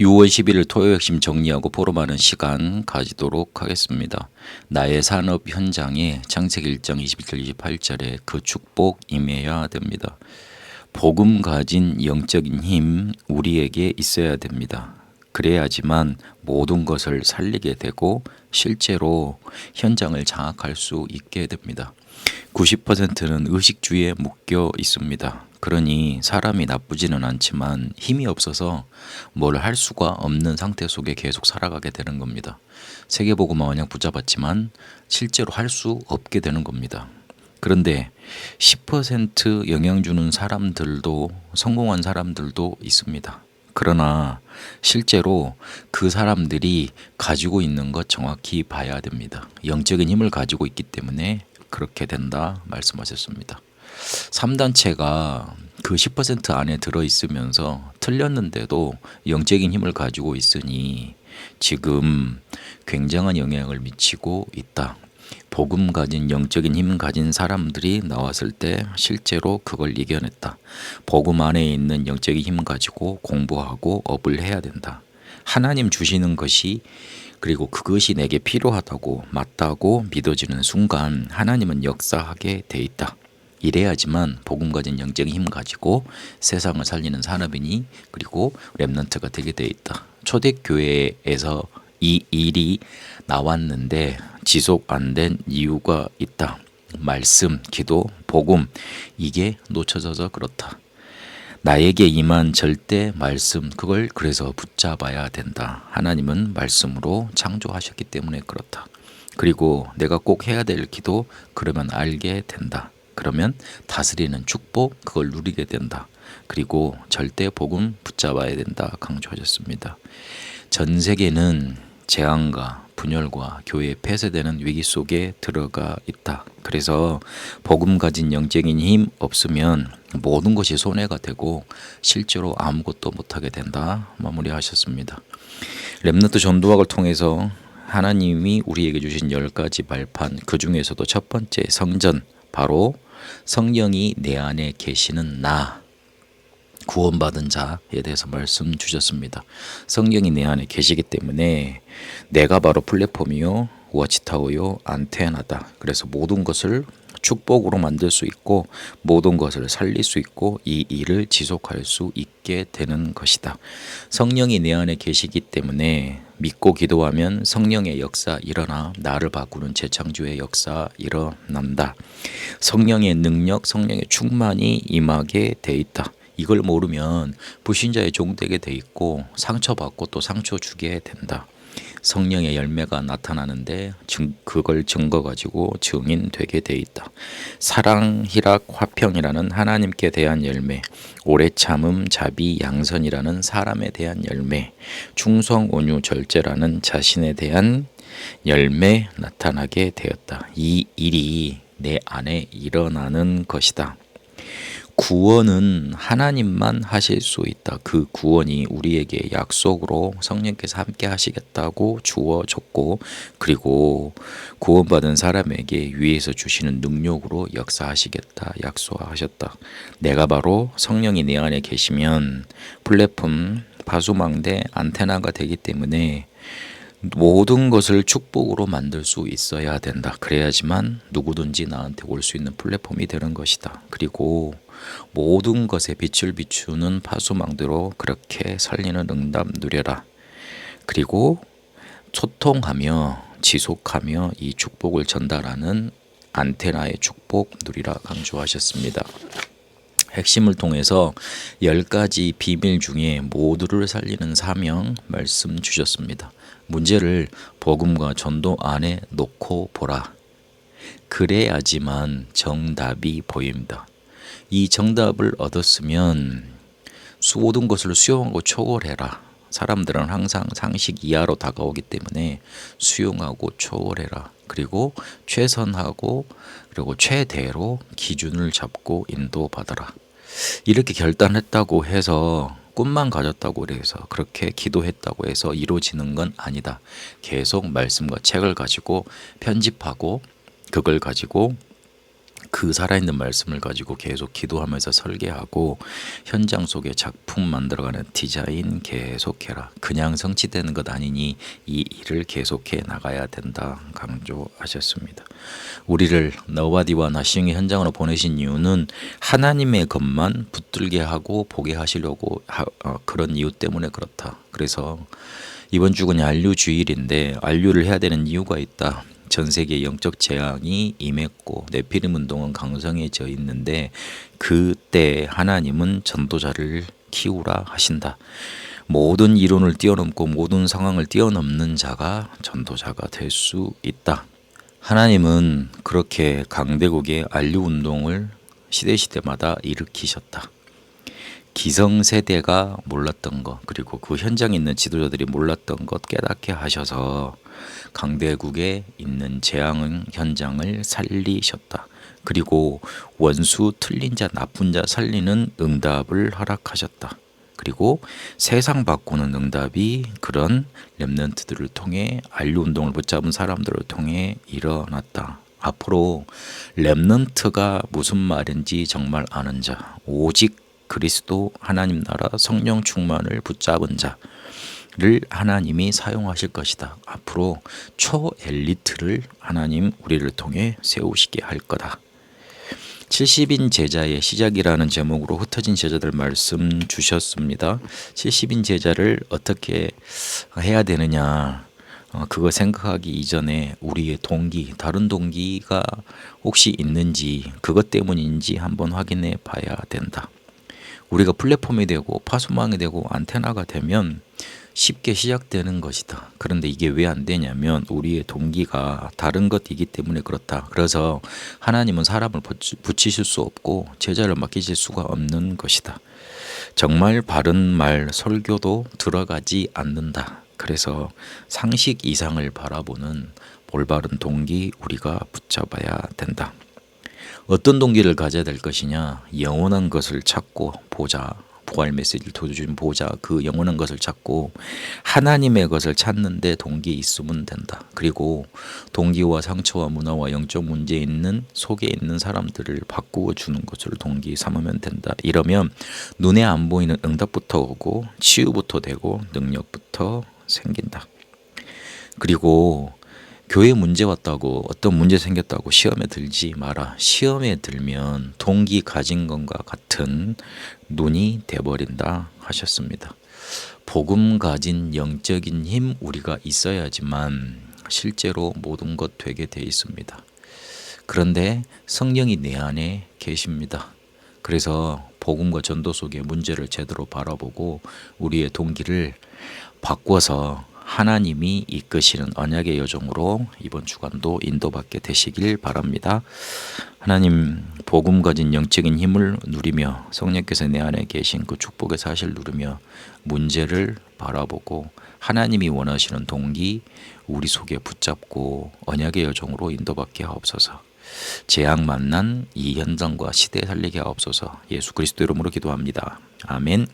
6월 11일 토요 핵심 정리하고 포럼하는 시간 가지도록 하겠습니다. 나의 산업 현장에 창세기 1장 21절 28절에 그 축복 임해야 됩니다. 복음 가진 영적인 힘 우리에게 있어야 됩니다. 그래야지만 모든 것을 살리게 되고 실제로 현장을 장악할 수 있게 됩니다. 90%는 의식주의에 묶여 있습니다. 그러니 사람이 나쁘지는 않지만 힘이 없어서 뭘 할 수가 없는 상태 속에 계속 살아가게 되는 겁니다. 세계복음화 언약 붙잡았지만 실제로 할 수 없게 되는 겁니다. 그런데 10% 영향 주는 사람들도 성공한 사람들도 있습니다. 그러나 실제로 그 사람들이 가지고 있는 것 정확히 봐야 됩니다. 영적인 힘을 가지고 있기 때문에 그렇게 된다 말씀하셨습니다. 3단체가 그 10% 안에 들어있으면서 틀렸는데도 영적인 힘을 가지고 있으니 지금 굉장한 영향을 미치고 있다. 복음 가진 영적인 힘 가진 사람들이 나왔을 때 실제로 그걸 이겨냈다. 복음 안에 있는 영적인 힘 가지고 공부하고 업을 해야 된다. 하나님 주시는 것이 그리고 그것이 내게 필요하다고 맞다고 믿어지는 순간 하나님은 역사하게 돼 있다. 이래야지만 복음 가진 영적인 힘 가지고 세상을 살리는 산업인이 그리고 렘넌트가 되게 돼 있다. 초대교회에서 이 일이 나왔는데 지속 안 된 이유가 있다. 말씀, 기도, 복음 이게 놓쳐져서 그렇다. 나에게 임한 절대 말씀 그걸 그래서 붙잡아야 된다. 하나님은 말씀으로 창조하셨기 때문에 그렇다. 그리고 내가 꼭 해야 될 기도 그러면 알게 된다. 그러면 다스리는 축복 그걸 누리게 된다. 그리고 절대 복음 붙잡아야 된다 강조하셨습니다. 전 세계는 재앙과 분열과 교회 폐쇄되는 위기 속에 들어가 있다. 그래서 복음 가진 영적인 힘 없으면 모든 것이 손해가 되고 실제로 아무것도 못하게 된다. 마무리하셨습니다. 렘넌트 전도학을 통해서 하나님이 우리에게 주신 10가지 발판 그 중에서도 첫 번째 성전 바로 성령이 내 안에 계시는 나 구원받은 자에 대해서 말씀 주셨습니다. 성령이 내 안에 계시기 때문에 내가 바로 플랫폼이요 워치타워요 안테나다. 그래서 모든 것을 축복으로 만들 수 있고 모든 것을 살릴 수 있고 이 일을 지속할 수 있게 되는 것이다. 성령이 내 안에 계시기 때문에 믿고 기도하면 성령의 역사 일어나 나를 바꾸는 재창조의 역사 일어난다. 성령의 능력, 성령의 충만이 임하게 돼 있다. 이걸 모르면 불신자의 종 되게 돼 있고 상처받고 또 상처 주게 된다. 성령의 열매가 나타나는데 그걸 증거 가지고 증인 되게 돼 있다. 사랑, 희락, 화평이라는 하나님께 대한 열매, 오래 참음, 자비, 양선이라는 사람에 대한 열매, 충성, 온유, 절제라는 자신에 대한 열매 나타나게 되었다. 이 일이 내 안에 일어나는 것이다. 구원은 하나님만 하실 수 있다. 그 구원이 우리에게 약속으로 성령께서 함께 하시겠다고 주어졌고 그리고 구원받은 사람에게 위에서 주시는 능력으로 역사하시겠다 약속하셨다. 내가 바로 성령이 내 안에 계시면 플랫폼, 파수망대, 안테나가 되기 때문에 모든 것을 축복으로 만들 수 있어야 된다. 그래야지만 누구든지 나한테 올 수 있는 플랫폼이 되는 것이다. 그리고 모든 것에 빛을 비추는 파수망대로 그렇게 살리는 응답 누려라. 그리고 소통하며 지속하며 이 축복을 전달하는 안테나의 축복 누리라 강조하셨습니다. 핵심을 통해서 10가지 비밀 중에 모두를 살리는 사명 말씀 주셨습니다. 문제를 복음과 전도 안에 놓고 보라. 그래야지만 정답이 보입니다. 이 정답을 얻었으면 모든 것을 수용하고 초월해라. 사람들은 항상 상식 이하로 다가오기 때문에 수용하고 초월해라. 그리고 최선하고 그리고 최대로 기준을 잡고 인도받아라. 이렇게 결단했다고 해서 꿈만 가졌다고 해서 그렇게 기도했다고 해서 이루어지는 건 아니다. 계속 말씀과 책을 가지고 편집하고 그걸 가지고 그 살아있는 말씀을 가지고 계속 기도하면서 설계하고 현장 속에 작품 만들어가는 디자인 계속해라. 그냥 성취되는 것 아니니 이 일을 계속해 나가야 된다 강조하셨습니다. 우리를 너바디와 나시용의 현장으로 보내신 이유는 하나님의 것만 붙들게 하고 보게 하시려고 그런 이유 때문에 그렇다. 그래서 이번 주는 안류 주일인데 안류를 해야 되는 이유가 있다. 전 세계 영적 재앙이 임했고 네피림 운동은 강성해져 있는데 그때 하나님은 전도자를 키우라 하신다. 모든 이론을 뛰어넘고 모든 상황을 뛰어넘는 자가 전도자가 될 수 있다. 하나님은 그렇게 강대국의 안류 운동을 시대마다 일으키셨다. 기성세대가 몰랐던 것, 그리고 그 현장에 있는 지도자들이 몰랐던 것 깨닫게 하셔서 강대국에 있는 재앙 현장을 살리셨다. 그리고 원수 틀린 자 나쁜 자 살리는 응답을 허락하셨다. 그리고 세상 바꾸는 응답이 그런 렘넌트들을 통해 안류 운동을 붙잡은 사람들을 통해 일어났다. 앞으로 렘넌트가 무슨 말인지 정말 아는 자, 오직 그리스도 하나님 나라 성령 충만을 붙잡은 자를 하나님이 사용하실 것이다. 앞으로 초엘리트를 하나님 우리를 통해 세우시게 할 거다. 70인 제자의 시작이라는 제목으로 흩어진 제자들 말씀 주셨습니다. 70인 제자를 어떻게 해야 되느냐, 그거 생각하기 이전에 우리의 동기, 다른 동기가 혹시 있는지, 그것 때문인지 한번 확인해 봐야 된다. 우리가 플랫폼이 되고 파수망이 되고 안테나가 되면 쉽게 시작되는 것이다. 그런데 이게 왜 안 되냐면 우리의 동기가 다른 것이기 때문에 그렇다. 그래서 하나님은 사람을 붙이실 수 없고 제자를 맡기실 수가 없는 것이다. 정말 바른 말 설교도 들어가지 않는다. 그래서 상식 이상을 바라보는 올바른 동기 우리가 붙잡아야 된다. 어떤 동기를 가져야 될 것이냐? 영원한 것을 찾고 보자. 부활 메시지를 도와주신 보자. 그 영원한 것을 찾고 하나님의 것을 찾는데 동기 있으면 된다. 그리고 동기와 상처와 문화와 영적 문제 있는 속에 있는 사람들을 바꾸어 주는 것을 동기 삼으면 된다. 이러면 눈에 안 보이는 응답부터 오고 치유부터 되고 능력부터 생긴다. 그리고 교회 문제 왔다고, 어떤 문제 생겼다고 시험에 들지 마라. 시험에 들면 동기 가진 것과 같은 눈이 돼버린다 하셨습니다. 복음 가진 영적인 힘 우리가 있어야지만 실제로 모든 것 되게 돼 있습니다. 그런데 성령이 내 안에 계십니다. 그래서 복음과 전도 속의 문제를 제대로 바라보고 우리의 동기를 바꿔서 하나님이 이끄시는 언약의 여정으로 이번 주간도 인도받게 되시길 바랍니다. 하나님, 복음 가진 영적인 힘을 누리며 성령께서 내 안에 계신 그 축복의 사실을 누리며 문제를 바라보고 하나님이 원하시는 동기 우리 속에 붙잡고 언약의 여정으로 인도받게 하옵소서. 재앙 만난 이 현장과 시대 살리게 하옵소서. 예수 그리스도 이름으로 기도합니다. 아멘.